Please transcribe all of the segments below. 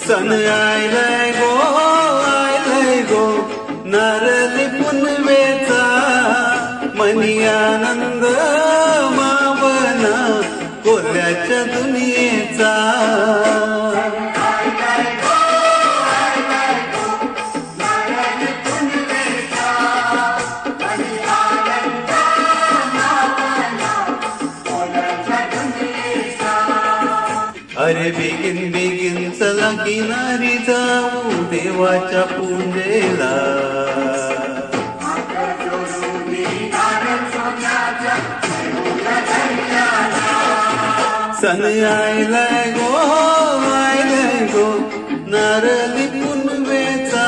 सण आयलाय गो नारळी पुनवेचा मनी आनंद मावना कोल्याच्या दुनियेचा अरे बेगीन बेगीन चला किनारी जाऊ देवाच्या पूजेला सण आयलाय गो नारळी पुनवेचा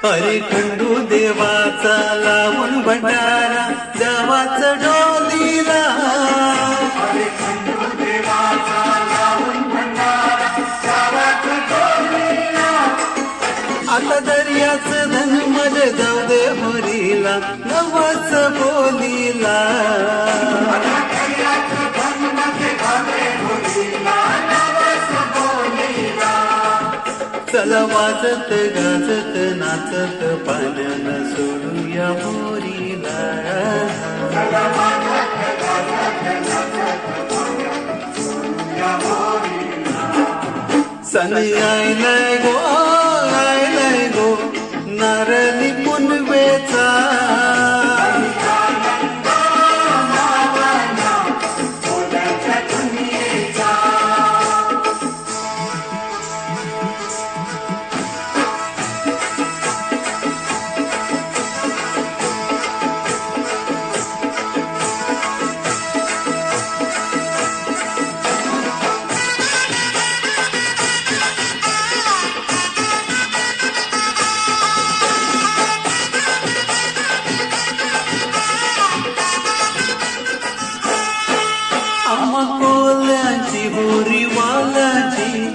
हरी खंडू देवाचा लावून भंडारा देवाच डोलीला आता दर्याच धन मध्ये जाऊ दे होरीला नवस बोलीला चला वाजत गाजत नाचत पाण्यानं सोडूया मोरीला सण आयलाय गो नारळी पुनवेचा कोल्याची होरी वालाची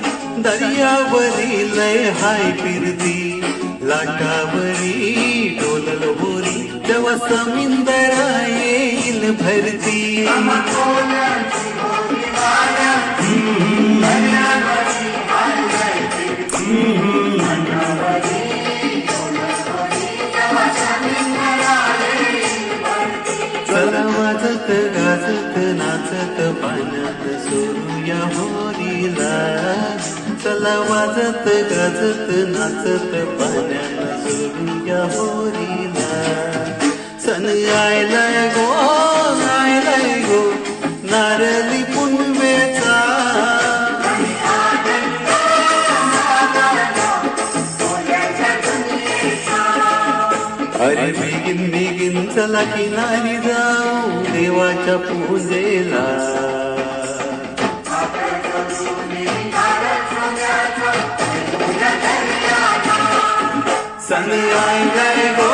दर्यावरी लय हाय फिरती लाटावरी डोलल होरी तेव्हा समिंदरा येईल भरती चला वाजत गाजत नाचत पाण्यात सोडूया होरीला चला वाजत गाजत नाचत पाण्यात सोडूया होरीला सण आयलाय गो नारळी पुनवेचा अरे बेगीन बेगीन चला किनारी जाऊ देवाच्या पूजेला सण आयलाय गो